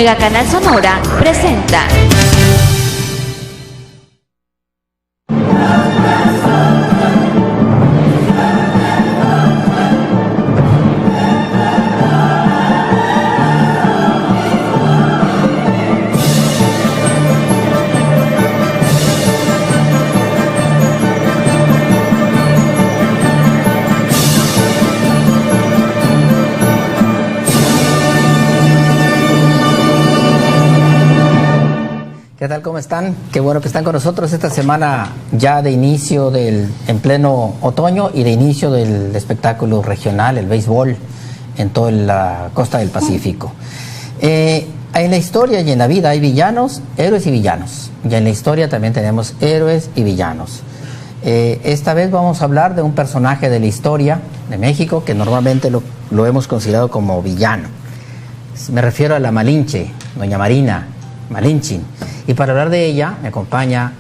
Megacanal Sonora presenta. ¿Qué tal? ¿Cómo están? Qué bueno que están con nosotros esta semana ya de inicio en pleno otoño y de inicio del espectáculo regional, el béisbol, en toda la costa del Pacífico. En la historia y en la vida hay villanos, héroes y villanos. Y en la historia también tenemos héroes y villanos. Esta vez vamos a hablar de un personaje de la historia de México que normalmente lo hemos considerado como villano. Me refiero a la Malinche, doña Marina Malinche. Y para hablar de ella me acompaña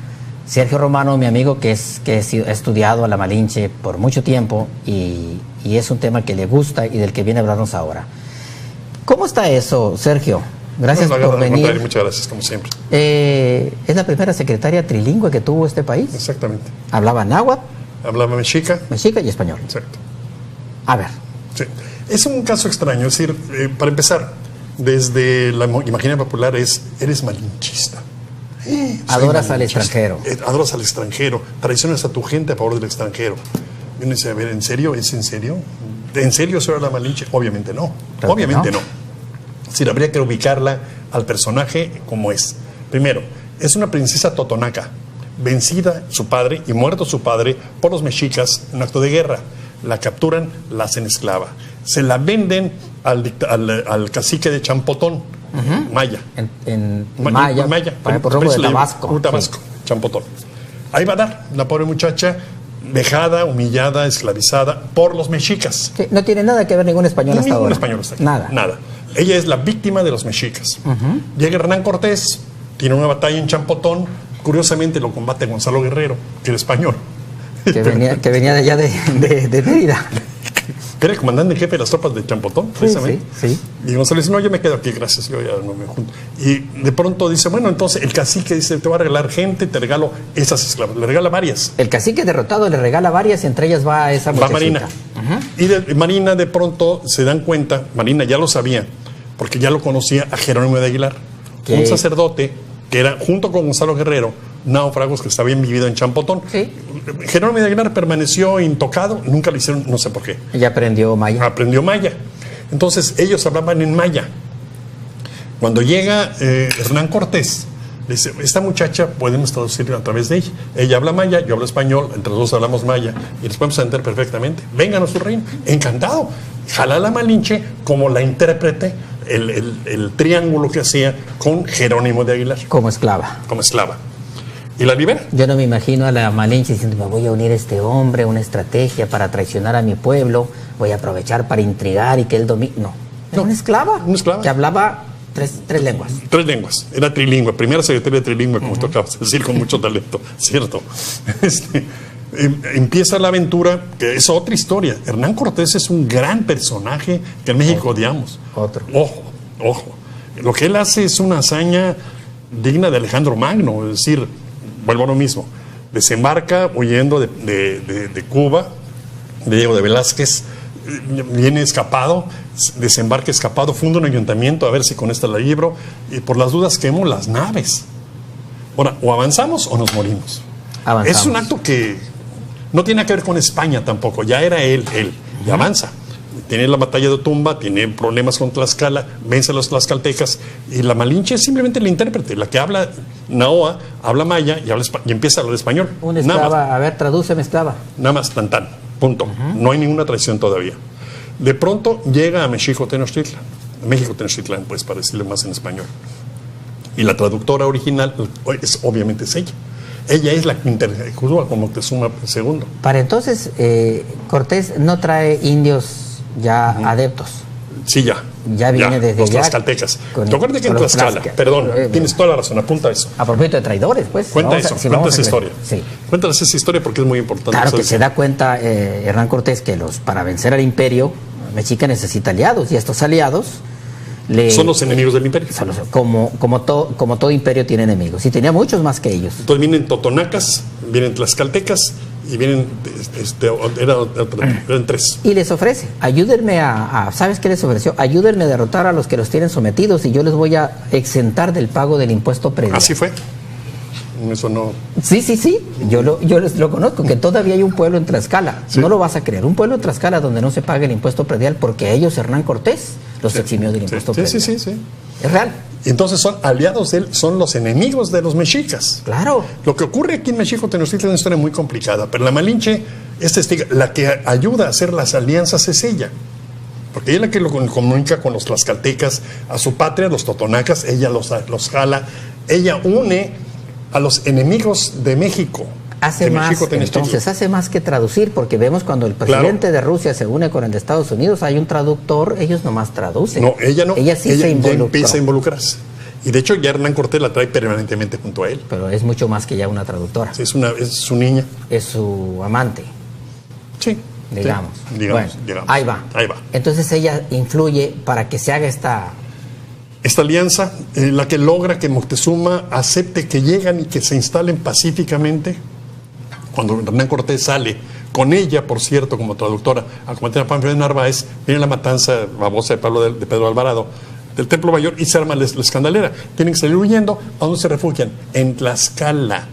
Sergio Romano, mi amigo que ha estudiado a la Malinche por mucho tiempo y es un tema que le gusta y del que viene a hablarnos ahora. ¿Cómo está eso, Sergio? Gracias por venir. Muchas gracias, como siempre. ¿Es la primera secretaria trilingüe que tuvo este país? Exactamente. ¿Hablaba náhuatl? Hablaba mexica. Mexica y español. Exacto. A ver. Sí. Es un caso extraño, es decir, para empezar, desde la imaginaria popular eres malinchista. Adoras al extranjero. Adoras al extranjero, traicionas a tu gente a favor del extranjero. Y uno dice, a ver, ¿en serio? ¿Es en serio? ¿En serio será la Malinche? Obviamente no. Claro, obviamente no. Es decir, habría que ubicarla al personaje como es. Primero, es una princesa totonaca, vencida su padre y muerto su padre por los mexicas en un acto de guerra. La capturan, la hacen esclava. Se la venden al cacique de Champotón, Maya. En Maya, por rumbo de Tabasco. Tabasco, sí. Champotón. Ahí va a dar la pobre muchacha, vejada, humillada, esclavizada por los mexicas. Sí, no tiene nada que ver ningún español hasta ahora. Ningún español hasta aquí. Nada. Nada. Ella es la víctima de los mexicas. Llega Hernán Cortés, tiene una batalla en Champotón. Curiosamente lo combate Gonzalo Guerrero, que era español. Que venía de allá de Mérida. Que era el comandante en jefe de las tropas de Champotón, precisamente. Sí. Y Gonzalo dice, no, yo me quedo aquí, gracias, yo ya no me junto. Y de pronto dice, bueno, entonces el cacique dice, te voy a regalar gente, te regalo esas esclavas. Le regala varias. El cacique derrotado le regala varias, entre ellas va esa muchachita. Va Marina. Y Marina de pronto se dan cuenta, Marina ya lo sabía, porque ya lo conocía a Jerónimo de Aguilar, un sacerdote que era, junto con Gonzalo Guerrero, náufragos que habían vivido en Champotón. Sí. Jerónimo de Aguilar permaneció intocado, nunca lo hicieron, no sé por qué. Ella aprendió maya. Aprendió maya. Entonces ellos hablaban en maya. Cuando llega Hernán Cortés, dice, esta muchacha podemos traducirla a través de ella. Ella habla maya, yo hablo español, entre los dos hablamos maya y nos podemos entender perfectamente. Vengan a su reino. Encantado. Jala la Malinche como la intérprete, el triángulo que hacía con Jerónimo de Aguilar. Como esclava. Como esclava. Y la libera. Yo no me imagino a la Malinche diciendo, me voy a unir a este hombre, una estrategia para traicionar a mi pueblo, voy a aprovechar para intrigar y que él domine. No, era una esclava. Una esclava. Que hablaba tres lenguas. 3 lenguas. Era trilingüe, primera secretaria de trilingüe, como tú acabas de decir, con mucho talento, ¿cierto? Empieza la aventura, que es otra historia. Hernán Cortés es un gran personaje que en México odiamos. Otro. Ojo. Lo que él hace es una hazaña digna de Alejandro Magno, es decir, vuelvo a lo mismo. Desembarca huyendo de Cuba, de Diego de Velázquez, viene escapado, desembarca escapado, funda un ayuntamiento, a ver si con esta la libro, y por las dudas quemo las naves. Ahora, o avanzamos o nos morimos. Avanzamos. Es un acto que no tiene que ver con España tampoco, ya era él, y avanza. Tiene la batalla de Tumba, tiene problemas con Tlaxcala, vence a los tlaxcaltecas, y la Malinche es simplemente la intérprete, la que habla Naoa, habla maya y empieza a hablar español. Una esclava, a ver, tradúceme esclava. Nada más, tan, punto. No hay ninguna traición todavía. De pronto llega a México Tenochtitlan, pues para decirlo más en español. Y la traductora original obviamente es ella. Ella es la que interactúa con Moctezuma II. Para entonces, Cortés no trae indios ya adeptos. Sí, ya. Ya viene desde los allá. tlaxcaltecas. ¿Te acuerdas que en Tlaxcala? Perdón, tienes toda la razón, apunta eso. A propósito de traidores, pues. Cuenta esa historia. Sí. Cuéntanos esa historia porque es muy importante. Claro que se da cuenta Hernán Cortés que para vencer al imperio, Mexica necesita aliados, y estos aliados Son los enemigos del imperio. Como todo imperio tiene enemigos. Y tenía muchos más que ellos. Entonces vienen totonacas, vienen tlaxcaltecas y vienen, eran tres. Y les ofrece, ayúdenme ¿sabes qué les ofreció? Ayúdenme a derrotar a los que los tienen sometidos y yo les voy a exentar del pago del impuesto predial. Así fue. Eso no. Sí. Yo lo conozco, que todavía hay un pueblo en Tlaxcala. Sí. No lo vas a creer. Un pueblo en Tlaxcala donde no se paga el impuesto predial porque a ellos Hernán Cortés los eximió del impuesto predial. Sí. Es real. Entonces son aliados de él, son los enemigos de los mexicas. Claro. Lo que ocurre aquí en México Tenochtitlan es una historia muy complicada, pero la Malinche es testigo, la que ayuda a hacer las alianzas es ella. Porque ella es la que lo comunica con los tlaxcaltecas a su patria, los totonacas, ella los jala, ella une a los enemigos de México. Hace más que traducir, porque vemos cuando el presidente de Rusia se une con el de Estados Unidos, hay un traductor, ellos nomás traducen. No, ella no. Ella sí se involucra. Ya empieza a involucrarse. Y de hecho ya Hernán Cortés la trae permanentemente junto a él. Pero es mucho más que ya una traductora. Sí, es su niña. Es su amante. Sí. Digamos. Digamos. Ahí va. Entonces ella influye para que se haga esta alianza, la que logra que Moctezuma acepte que llegan y que se instalen pacíficamente. Cuando Hernán Cortés sale con ella, por cierto, como traductora, a combatir a Pánfilo de Narváez, viene la matanza babosa de Pedro Alvarado del Templo Mayor y se arma la escandalera. Tienen que salir huyendo. ¿A dónde se refugian? En Tlaxcala.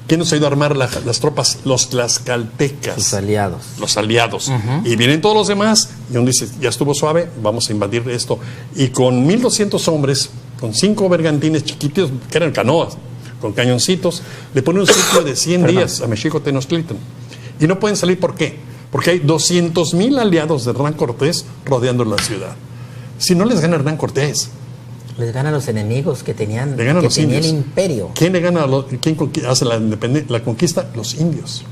¿Quién nos ha ido a armar las tropas? Los tlaxcaltecas. Sus aliados. Los aliados. Y vienen todos los demás y uno dice, ya estuvo suave, vamos a invadir esto. Y con 1,200 hombres, con 5 bergantines chiquitos, que eran canoas, con cañoncitos, le ponen un ciclo de 100 días a Mexico Tenochtitlan. Y no pueden salir, ¿por qué? Porque hay 200,000 aliados de Hernán Cortés rodeando la ciudad. Si no les gana Hernán Cortés, les ganan los enemigos que tenían, el imperio. ¿Quién le gana quién hace la conquista? Los indios.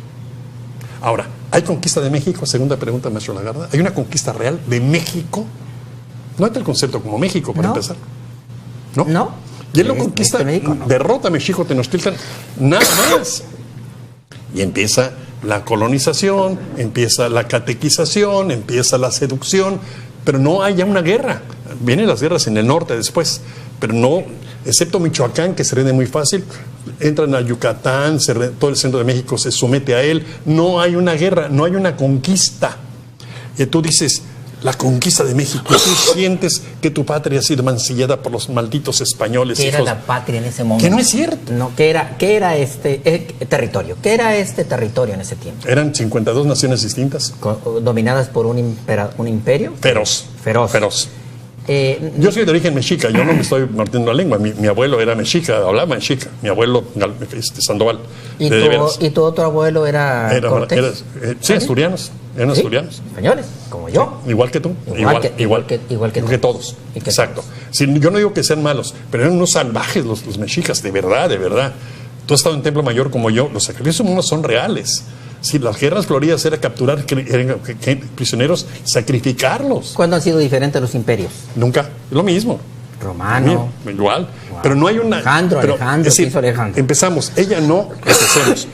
Ahora, ¿hay conquista de México? Segunda pregunta, maestro Lagarda. ¿Hay una conquista real de México? No está el concepto como México, para empezar. ¿No? Y él lo conquista, derrota a México Tenochtitlan, nada más. Y empieza la colonización, empieza la catequización, empieza la seducción, pero no hay ya una guerra. Vienen las guerras en el norte después, pero no, excepto Michoacán, que se rinde muy fácil, entran a Yucatán, todo el centro de México se somete a él, no hay una guerra, no hay una conquista. Y tú dices, la conquista de México, tú sientes que tu patria ha sido mancillada por los malditos españoles. ¿Qué era la patria en ese momento? Que no es cierto. No, ¿qué era este territorio? ¿Qué era este territorio en ese tiempo? Eran 52 naciones distintas. Dominadas por un imperio. Feroz. Yo soy de origen mexica, yo no me estoy mordiendo la lengua. Mi abuelo era mexica, hablaba mexica. Mi abuelo Sandoval. ¿Y tu otro abuelo era Cortés? Sí, asturianos. Eran asturianos. Españoles, como yo. Igual que tú. Igual que todos. Exacto. Sí, yo no digo que sean malos, pero eran unos salvajes los mexicas, de verdad. Tú has estado en Templo Mayor como yo. Los sacrificios humanos son reales. Si las guerras floridas era capturar prisioneros, sacrificarlos. ¿Cuándo han sido diferentes los imperios? Nunca. Lo mismo. Romano. Igual. Wow. Pero no hay una. Alejandro, es decir, hizo Alejandro. Empezamos. Ella no. Empecemos.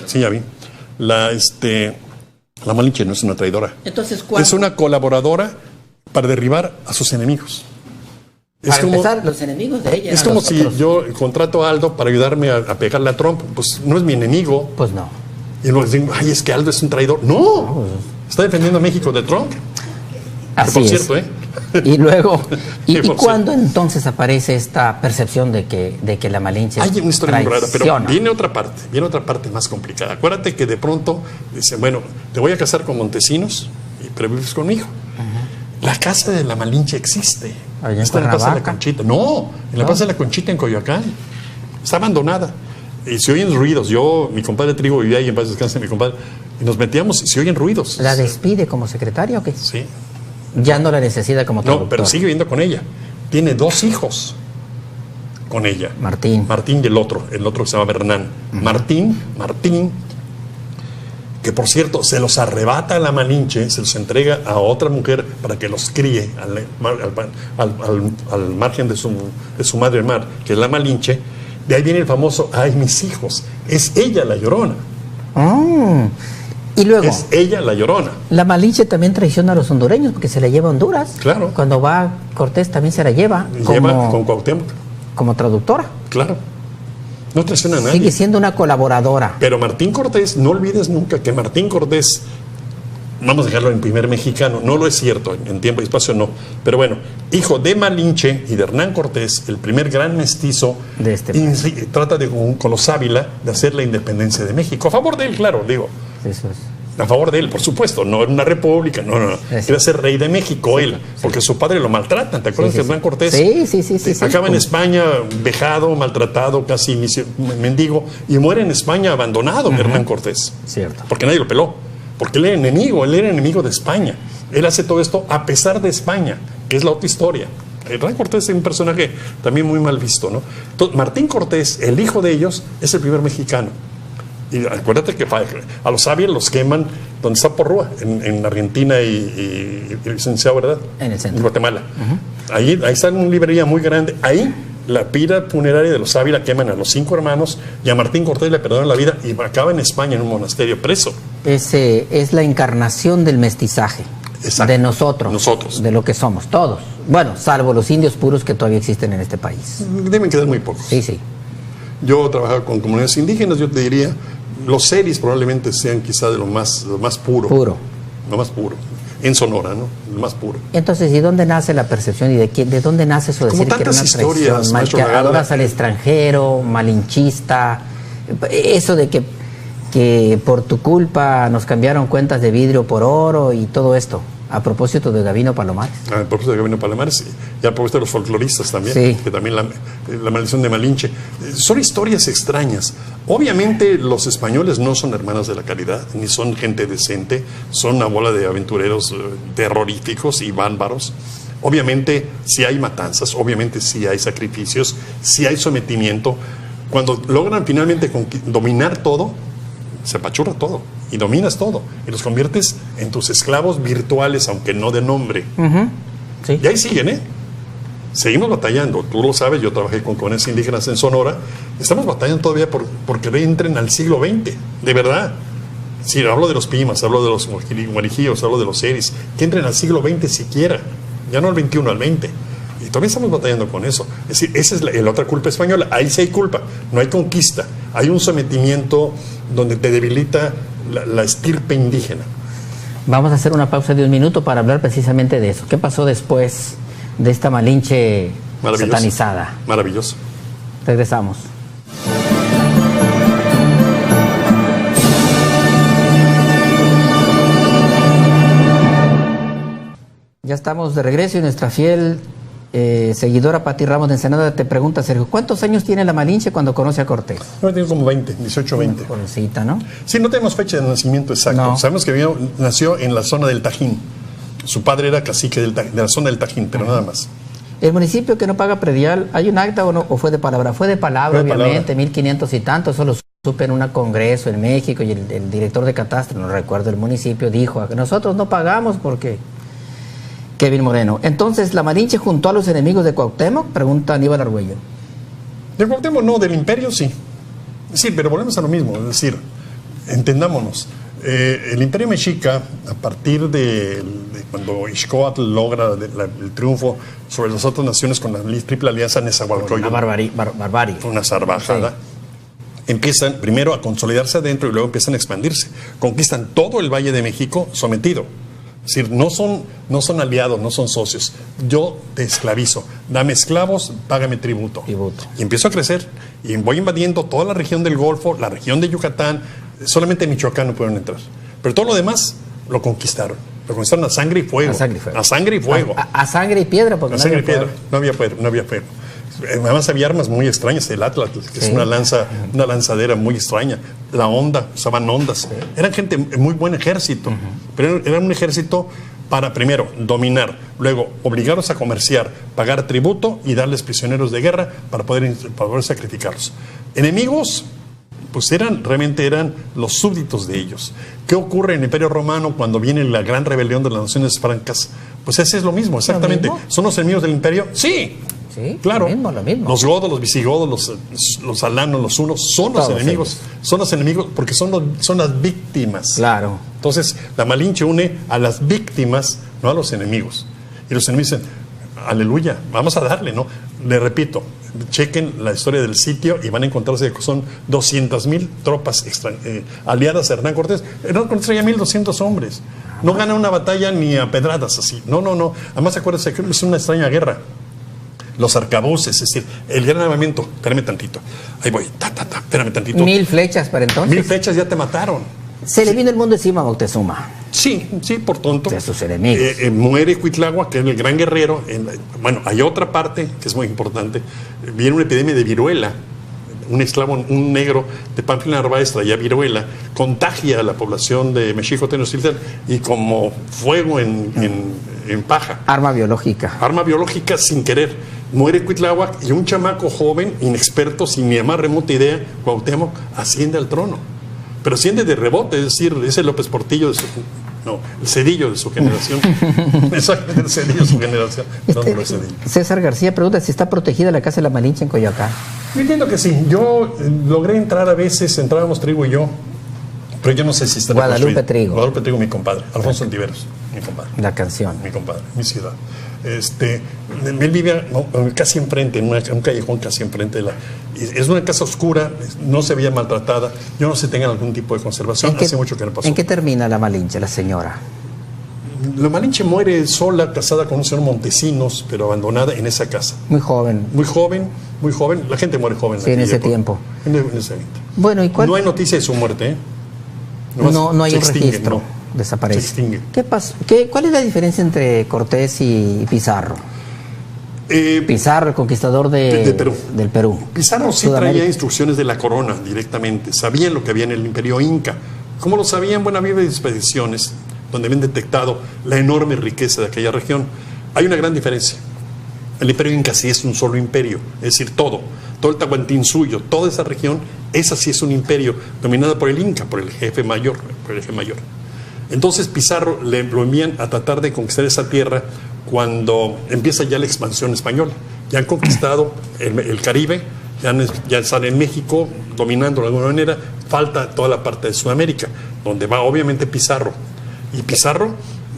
Sí, ya vi. La Malinche no es una traidora. Entonces, es una colaboradora para derribar a sus enemigos. Para empezar, los enemigos de ella. Es como si yo contrato a Aldo para ayudarme a pegarle a Trump. Pues no es mi enemigo. Pues no. Y luego dicen, ay, es que Aldo es un traidor. No. Está defendiendo a México de Trump. Así por es. cierto, Y luego, ¿y cuándo entonces aparece esta percepción de que la Malinche hay una historia muy rara, pero viene otra parte más complicada. Acuérdate que de pronto dicen, bueno, te voy a casar con Montesinos, pero vives conmigo. La casa de la Malinche existe. Está en la Plaza de la Conchita. No, en la Plaza de la Conchita en Coyoacán. Está abandonada. Y se oyen ruidos. Mi compadre Trigo vivía ahí, en paz descanse mi compadre. Y nos metíamos y se oyen ruidos. ¿La despide como secretaria o qué? Sí. Ya no la necesita como traductor. No, pero sigue viviendo con ella. Tiene 2 hijos con ella. Martín y el otro que se llama Hernán. Martín, que por cierto se los arrebata a la Malinche, se los entrega a otra mujer para que los críe al margen de su madre mar, que es la Malinche. De ahí viene el famoso, ay, mis hijos. Es ella la Llorona. Y luego, es ella la llorona. la Malinche también traiciona a los hondureños porque se la lleva a Honduras. Claro. Cuando va Cortés también se la lleva Lleva con Cuauhtémoc, como traductora. claro. No traiciona a nadie. Sigue siendo una colaboradora. Pero Martín Cortés, no olvides nunca que Martín Cortés, vamos a dejarlo en primer mexicano, no lo es cierto, en tiempo y espacio no, pero bueno, hijo de Malinche y de Hernán Cortés, el primer gran mestizo, De este y trata de, con los Ávila de hacer la independencia de México. A favor de él, claro, digo. Eso es. A favor de él, por supuesto, no era una república, no. Quería ser rey de México él, porque su padre lo maltratan. ¿Te acuerdas Sí, que sí, Hernán Cortés sí. acaba en España vejado, maltratado, casi mendigo, y muere en España abandonado Hernán Cortés? Cierto. Porque nadie lo peló, porque él era enemigo de España. Él hace todo esto a pesar de España, que es la otra historia. Hernán Cortés es un personaje también muy mal visto, ¿no? Entonces, Martín Cortés, el hijo de ellos, es el primer mexicano. Y acuérdate que a los Ávila los queman donde está Porrúa, en Argentina y licenciado, ¿verdad? En el centro. En Guatemala. Ahí está una librería muy grande. Ahí la pira funeraria de los Ávila queman a los 5 hermanos y a Martín Cortés le perdonan la vida y acaba en España en un monasterio preso. Es la encarnación del mestizaje. Exacto. De nosotros. Nosotros. De lo que somos, todos. Bueno, salvo los indios puros que todavía existen en este país. Deben quedar muy pocos. Sí. Yo trabajaba con comunidades indígenas, yo te diría, los seris probablemente sean quizá de lo más puro. Lo más puro. En Sonora, ¿no? Lo más puro. Entonces, ¿y dónde nace la percepción y de dónde nace eso de Como decir que era una tantas traición? historias, maestro Que Lagarda. adoras al extranjero, malinchista, eso de que por tu culpa nos cambiaron cuentas de vidrio por oro y todo esto, a propósito de Gabino Palomares. A propósito de Gabino Palomares y a propósito de los folcloristas también, Sí. que también la maldición de Malinche. Son historias extrañas. Obviamente los españoles no son hermanos de la caridad, ni son gente decente, son una bola de aventureros terroríficos y bárbaros. Obviamente sí hay matanzas, obviamente sí hay sacrificios, sí hay sometimiento. Cuando logran finalmente dominar todo, se apachurra todo y dominas todo y los conviertes en tus esclavos virtuales, aunque no de nombre. Sí. Y ahí siguen, ¿eh? Seguimos batallando. Tú lo sabes, yo trabajé con comunidades indígenas en Sonora. Estamos batallando todavía porque entren al siglo XX, de verdad. Sí, hablo de los Pimas, hablo de los Guarijíos, hablo de los Seris, que entren al siglo XX siquiera, ya no al XXI, al XX. Y todavía estamos batallando con eso. Es decir, esa es la otra culpa española. Ahí sí hay culpa, no hay conquista. Hay un sometimiento donde te debilita la estirpe indígena. Vamos a hacer una pausa de un minuto para hablar precisamente de eso. ¿Qué pasó después de esta Malinche satanizada? Maravilloso. Regresamos. Ya estamos de regreso y nuestra fiel seguidora Pati Ramos de Ensenada te pregunta, Sergio, ¿cuántos años tiene la Malinche cuando conoce a Cortés? No, tiene como 20, 18, 20. Una jovencita, ¿no? Sí, no tenemos fecha de nacimiento exacto. No. Sabemos que nació en la zona del Tajín. Su padre era cacique de la zona del Tajín, pero nada más. El municipio que no paga predial, ¿hay un acta o no? ¿O fue de palabra? Fue de palabra, Fue de obviamente, palabra. 1500 y tanto. Eso lo supe en un congreso en México y el director de catastro, no recuerdo el municipio, dijo que nosotros no pagamos porque... Kevin Moreno. Entonces, ¿la Malinche juntó a los enemigos de Cuauhtémoc? Pregunta Aníbal Argüello. De Cuauhtémoc no, del Imperio sí. Sí, pero volvemos a lo mismo, es decir, entendámonos. El Imperio Mexica, a partir de cuando Ixcóatl logra el triunfo sobre las otras naciones con la triple alianza Nezahualcóyotl, Una barbarie. fue una salvajada. Empiezan primero a consolidarse adentro y luego empiezan a expandirse. Conquistan todo el Valle de México sometido. Es decir, no son aliados, no son socios. Yo te esclavizo. Dame esclavos, págame tributo. Y empiezo a crecer. Y voy invadiendo toda la región del Golfo, la región de Yucatán. Solamente Michoacán no pudieron entrar. Pero todo lo demás lo conquistaron. Lo conquistaron a sangre y fuego. A sangre y fuego. A sangre y fuego. A sangre y piedra. Porque A sangre y piedra. No había fuego. Además había armas muy extrañas, el Atlas, que es una lanzadera muy extraña, la Honda, usaban ondas, eran gente, muy buen ejército, pero era un ejército para primero dominar, luego obligarlos a comerciar, pagar tributo y darles prisioneros de guerra para poder sacrificarlos. Enemigos, pues realmente eran los súbditos de ellos. ¿Qué ocurre en el Imperio Romano cuando viene la gran rebelión de las naciones francas? Pues ese es lo mismo, exactamente. ¿Lo mismo? ¿Son los enemigos del imperio? Sí. Sí, claro. lo mismo. Los godos, los visigodos, los alanos, los hunos, son los Todos enemigos. ellos. Son los enemigos porque son las víctimas. Claro. Entonces, la Malinche une a las víctimas, no a los enemigos. Y los enemigos dicen, aleluya, vamos a darle, ¿no? Le repito, chequen la historia del sitio y van a encontrarse que son 200,000 tropas aliadas a Hernán Cortés. Hernán Cortés traía 1,200 hombres. No gana una batalla ni a pedradas así. No. Además, acuérdense que es una extraña guerra. Los arcabuces, es decir, el gran armamento. Espérame tantito. Ahí voy. Espérame tantito. 1,000 flechas para entonces. 1,000 flechas ya te mataron. Se le vino el mundo encima a Moctezuma. Sí, por tonto. De sus enemigos. Muere Cuitláhuac, que es el gran guerrero. Bueno, hay otra parte que es muy importante. Viene una epidemia de viruela. Un esclavo, un negro de Pánfilo Narváez traía viruela, contagia a la población de México, Tenochtitlan, y como fuego en paja. Arma biológica. Arma biológica sin querer. Muere Cuitláhuac y un chamaco joven, inexperto, sin ni más remota idea, Cuauhtémoc, asciende al trono. Pero asciende de rebote, es decir, ese López Portillo de el Cedillo de su generación. Exactamente, el Cedillo de su generación. No es Cedillo. César García pregunta si está protegida la Casa de la Malinche en Coyoacán. Yo entiendo que sí. Yo logré entrar a veces, entrábamos Trigo y yo, pero yo no sé si está Guadalupe Trigo. Guadalupe Trigo, mi compadre. Alfonso Ontiveros, mi compadre. La canción. Mi compadre, mi ciudad. Él vivía casi enfrente, en un callejón casi enfrente de la... Es una casa oscura, no se veía maltratada. Yo no sé si tengan algún tipo de conservación. Hace mucho que no pasó. ¿En qué termina la Malinche, la señora? La Malinche muere sola, casada con un señor Montesinos, pero abandonada en esa casa. Muy joven. Muy joven, muy joven. La gente muere joven. Sí, en ese tiempo. En ese tiempo. Bueno, ¿y cuál? No hay noticia de su muerte, ¿eh? No hay un extingue, registro. no. Desaparece. Se extingue. ¿Qué pasó? ¿Cuál es la diferencia entre Cortés y Pizarro? Pizarro, el conquistador del Perú. Pizarro sí traía instrucciones de la corona directamente. Sabían lo que había en el Imperio Inca. ¿Cómo lo sabían? Bueno, había expediciones donde habían detectado la enorme riqueza de aquella región. Hay una gran diferencia. El Imperio Inca sí es un solo imperio, es decir, todo el Tahuantinsuyo, toda esa región, esa sí es un imperio dominado por el Inca, por el jefe mayor. Entonces Pizarro lo envían a tratar de conquistar esa tierra cuando empieza ya la expansión española. Ya han conquistado el Caribe, ya están en México dominando de alguna manera. Falta toda la parte de Sudamérica, donde va obviamente Pizarro. Y Pizarro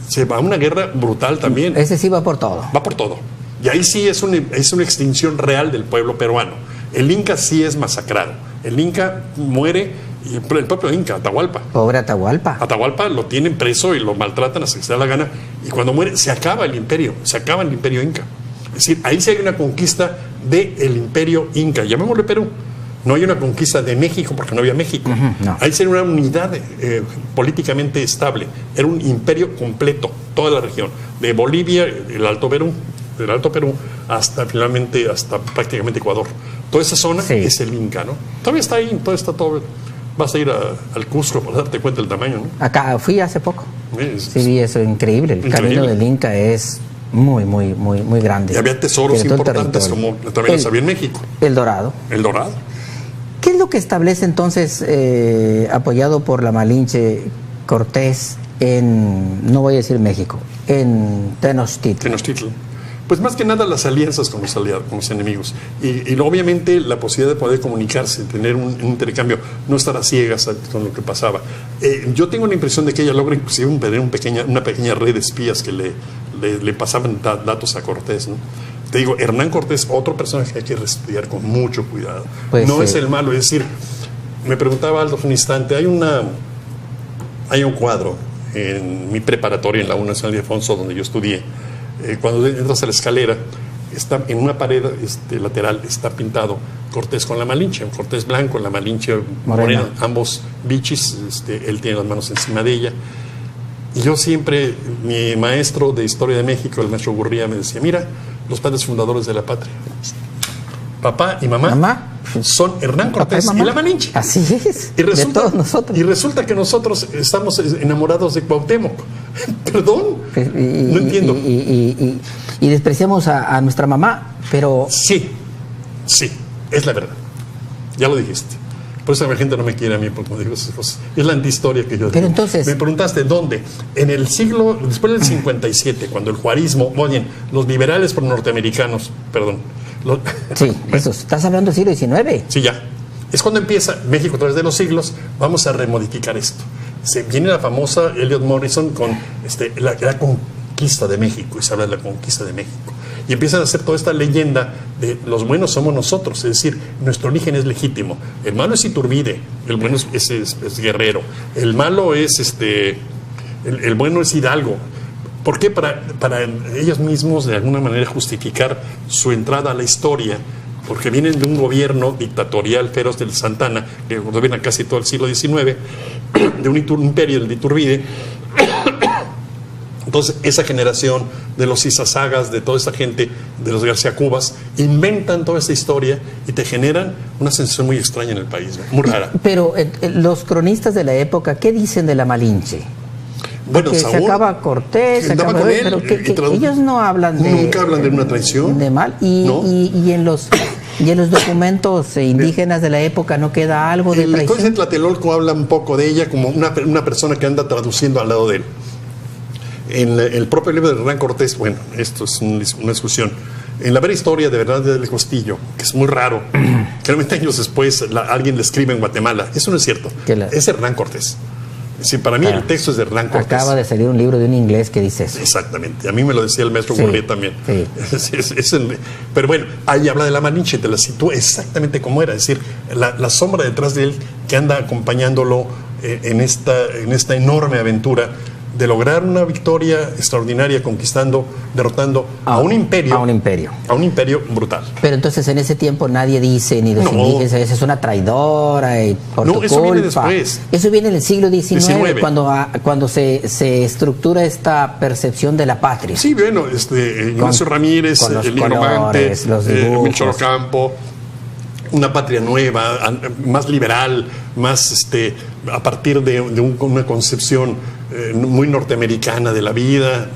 se va a una guerra brutal también. Ese sí va por todo. Va por todo. Y ahí sí es una extinción real del pueblo peruano. El Inca sí es masacrado. El Inca muere, y el propio Inca, Atahualpa. Pobre Atahualpa. Atahualpa lo tienen preso y lo maltratan hasta que se da la gana. Y cuando muere, se acaba el imperio Inca. Es decir, ahí sí hay una conquista del imperio Inca. Llamémosle Perú. No hay una conquista de México porque no había México. No. Ahí sí era una unidad políticamente estable. Era un imperio completo, toda la región. De Bolivia, el Alto Perú, del Alto Perú hasta finalmente, hasta prácticamente Ecuador. Toda esa zona es el Inca, ¿no? Todavía está ahí, todo. Vas a ir al Cusco para darte cuenta del tamaño, ¿no? Acá fui hace poco. Sí, vi eso, increíble. El camino del Inca es muy grande. Y había tesoros importantes como también los había en México. El Dorado. ¿Qué es lo que establece entonces, apoyado por la Malinche, Cortés en, no voy a decir México, en Tenochtitlan? Pues más que nada las alianzas con los enemigos. Y obviamente la posibilidad de poder comunicarse, tener un intercambio, no estar a ciegas con lo que pasaba. Yo tengo la impresión de que ella logra inclusive tener una pequeña red de espías que le pasaban datos a Cortés, ¿no? Te digo, Hernán Cortés, otro personaje que hay que estudiar con mucho cuidado. Pues no es el malo, es decir, me preguntaba Aldo un instante, hay un cuadro en mi preparatoria en la Universidad de Alfonso, donde yo estudié. Cuando entras a la escalera, está en una pared lateral está pintado Cortés con la Malinche, un Cortés blanco, la Malinche morena, ambos bichis, él tiene las manos encima de ella. Y yo siempre, mi maestro de Historia de México, el maestro Gurría, me decía, mira, los padres fundadores de la patria, papá y mamá son Hernán Cortés y la Malinche. Así es, y resulta, de todos nosotros. Y resulta que nosotros estamos enamorados de Cuauhtémoc. Perdón, no entiendo. Y despreciamos a nuestra mamá, pero... Sí, es la verdad. Ya lo dijiste. Por eso la gente no me quiere a mí, porque como digo esas cosas. Es la antihistoria que yo digo. Pero entonces... Me preguntaste, ¿dónde? En el siglo, después del 57, cuando el juarismo, los liberales norteamericanos, Sí, eso, estás hablando del siglo XIX. Sí, ya. Es cuando empieza México a través de los siglos, vamos a remodificar esto. Se viene la famosa Elliot Morrison con la conquista de México, y se habla de la conquista de México. Y empiezan a hacer toda esta leyenda de los buenos somos nosotros, es decir, nuestro origen es legítimo. El malo es Iturbide, el bueno es Guerrero, el malo es el bueno es Hidalgo. ¿Por qué? Para ellos mismos de alguna manera justificar su entrada a la historia, porque vienen de un gobierno dictatorial feroz del Santana, que gobierna casi todo el siglo XIX, de un imperio, el de Iturbide. Entonces, esa generación de los Izazagas, de toda esa gente, de los García Cubas, inventan toda esta historia y te generan una sensación muy extraña en el país, muy rara. Pero los cronistas de la época, ¿qué dicen de la Malinche? Bueno, que Saúl, se acaba Cortés, se andaba acaba, con él, pero ellos no hablan de... Nunca hablan de una traición. De mal. ¿No? Y en los documentos indígenas de la época no queda algo de El traición. Códice de Tlatelolco habla un poco de ella como una persona que anda traduciendo al lado de él. En el propio libro de Hernán Cortés, bueno, esto es una discusión. En la vera historia de verdad del Castillo, que es muy raro, que 90 años después alguien le escribe en Guatemala. Eso no es cierto. Es Hernán Cortés. Es decir, para mí el texto es de Hernán Cortés. Acaba de salir un libro de un inglés que dice eso. Exactamente. A mí me lo decía el maestro Bourdieu también. Sí. Pero bueno, ahí habla de la Malinche, te la sitúa exactamente como era. Es decir, la sombra detrás de él que anda acompañándolo en esta enorme aventura de lograr una victoria extraordinaria derrotando a un imperio. A un imperio. A un imperio brutal. Pero entonces en ese tiempo nadie dice, ni los indígenas, esa es una traidora y por tu eso culpa. Viene después. Eso viene en el siglo XIX, cuando se estructura esta percepción de la patria. Sí, bueno, Ignacio Ramírez, el Nigromante, Melchor Ocampo, una patria nueva, más liberal, más a partir de una concepción muy norteamericana de la vida.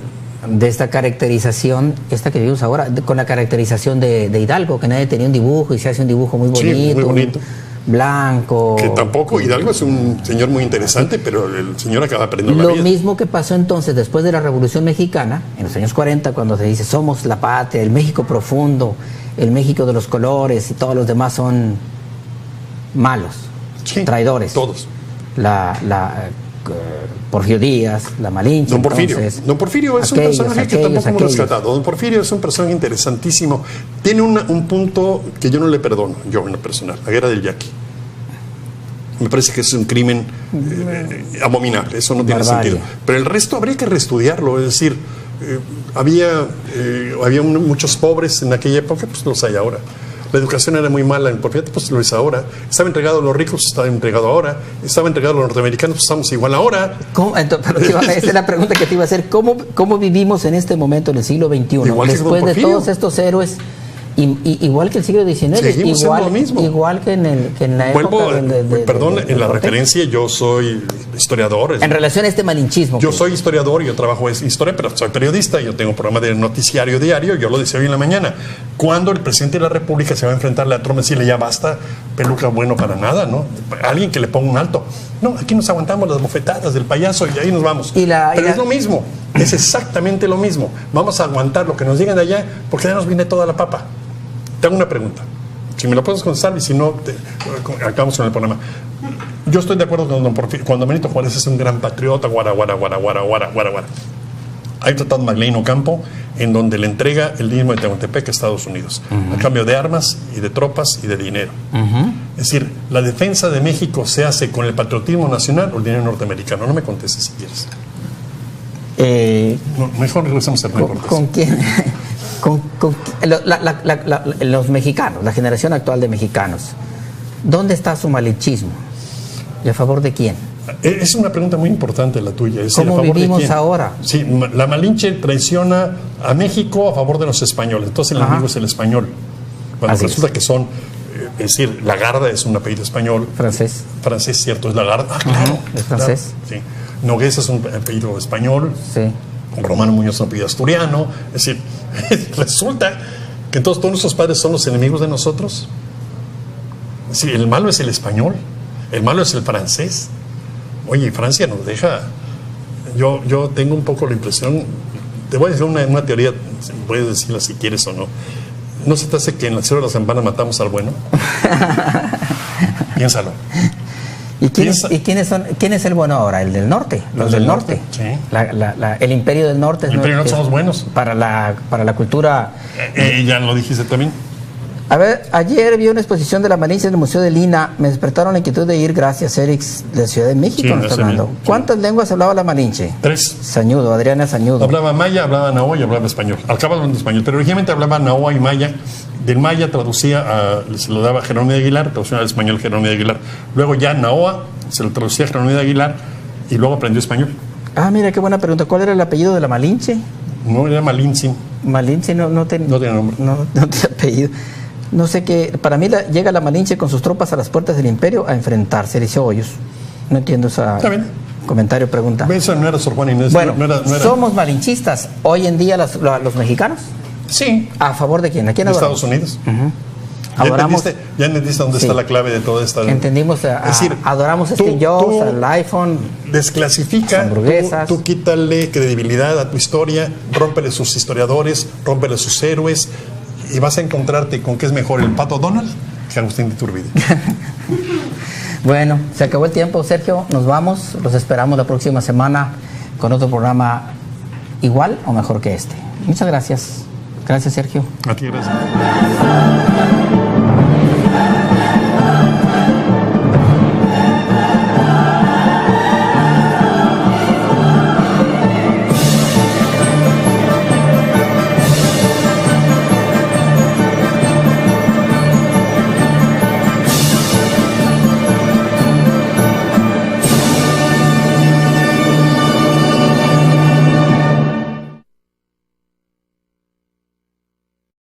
De esta caracterización, esta que vivimos ahora, con la caracterización de Hidalgo, que nadie tenía un dibujo y se hace un dibujo muy bonito. Sí, muy bonito. Blanco. Que tampoco, Hidalgo es un señor muy interesante, pero el señor acaba aprendiendo la vida. Lo mismo que pasó entonces después de la Revolución Mexicana, en los años 40, cuando se dice somos la patria, el México profundo, el México de los colores y todos los demás son malos, traidores. Todos. Porfirio Díaz, la Malinche. Don Porfirio es un personaje que tampoco hemos rescatado. Don Porfirio es un personaje interesantísimo. Tiene un punto que yo no le perdono, yo en lo personal, la guerra del Yaqui. Me parece que es un crimen abominable, eso no tiene sentido. Pero el resto habría que reestudiarlo, es decir, había muchos pobres en aquella época, pues los hay ahora. La educación era muy mala en Porfirio, pues lo es ahora. Estaba entregado a los ricos, estaba entregado ahora. Estaba entregado a los norteamericanos, pues estamos igual ahora. Esa es la pregunta que te iba a hacer. ¿Cómo vivimos en este momento, en el siglo XXI? Igual después de todos estos héroes, igual que el siglo XIX, igual que en la época en la referencia, yo soy historiador. En relación a este malinchismo. Yo soy historiador, yo trabajo en historia, pero soy periodista, yo tengo un programa de noticiario diario, yo lo decía hoy en la mañana. Cuando el presidente de la República se va a enfrentarle a Trump y decirle ya basta, peluca bueno para nada, ¿no? Alguien que le ponga un alto. No, aquí nos aguantamos las bofetadas del payaso y ahí nos vamos. Pero es lo mismo, es exactamente lo mismo. Vamos a aguantar lo que nos digan de allá, porque ya nos viene toda la papa. Te hago una pregunta. Si me la puedes contestar y si no, acabamos con el programa. Yo estoy de acuerdo con don Porfirio. Cuando Benito Juárez es un gran patriota, guara. Hay un tratado de Magdaleno Ocampo en donde le entrega el mismo de Tehuantepec a Estados Unidos, a cambio de armas y de tropas y de dinero. Es decir, la defensa de México se hace con el patriotismo nacional o el dinero norteamericano. No me contestes si quieres. Mejor regresamos a Hernán Cortés. ¿Con quién? Los mexicanos, la generación actual de mexicanos, ¿dónde está su malinchismo? ¿Y a favor de quién? Es una pregunta muy importante la tuya. Es ¿Cómo vivimos ahora? Sí, la Malinche traiciona a México a favor de los españoles. Entonces el enemigo es el español. Cuando resulta que son, es decir, Lagarda es un apellido español. Francés, cierto, es Lagarda. Claro. Es francés. Claro, sí. Nogués es un apellido español. Sí. Romano Muñoz es un apellido asturiano. Es decir, resulta que entonces todos nuestros padres son los enemigos de nosotros. Es decir, el malo es el español, el malo es el francés. Oye, Francia nos deja. Yo tengo un poco la impresión, te voy a decir una teoría, puedes decirla si quieres o no. ¿No se te hace que en la Sierra de las Campanas matamos al bueno? Piénsalo. ¿Y quién es el bueno ahora? ¿El del norte? Los del norte. Sí. El imperio del norte. El imperio del norte son los buenos. Para la cultura. Ya lo dijiste también. A ver, ayer vi una exposición de la Malinche en el Museo de Lina. Me despertaron la inquietud de ir, gracias, Erix, de Ciudad de México. Sí, nos está hablando. sí. ¿Cuántas lenguas hablaba la Malinche? 3. Sañudo, Adriana Sañudo. Hablaba maya, hablaba nahuatl y hablaba español. Acaba hablando español, pero originalmente hablaba nahuatl y maya. Del maya traducía, se lo daba a Jerónimo de Aguilar, traducía al español Jerónimo de Aguilar. Luego ya nahuatl se lo traducía a Jerónimo de Aguilar y luego aprendió español. Ah, mira, qué buena pregunta. ¿Cuál era el apellido de la Malinche? No, era Malinche. Malinche no tiene nombre. No tiene apellido. No sé qué. Para mí llega la Malinche con sus tropas a las puertas del imperio a enfrentarse, dice Hoyos. No entiendo esa comentario, pregunta. Eso no era Sor Juana Inés. Bueno, no era... somos malinchistas. Hoy en día los mexicanos. Sí. ¿A favor de quién? ¿A quién de adoramos? Estados Unidos. Adoramos. ¿Ya entendiste dónde está la clave de toda esta? Entendimos. Es decir, adoramos a Steve Jobs, al iPhone. Desclasifica, hamburguesas. Tú quítale credibilidad a tu historia, rómpele sus historiadores, rómpele sus héroes, y vas a encontrarte con que es mejor el Pato Donald que Agustín de Iturbide. Bueno, se acabó el tiempo, Sergio. Nos vamos. Los esperamos la próxima semana con otro programa igual o mejor que este. Muchas gracias. Gracias, Sergio. A ti, gracias.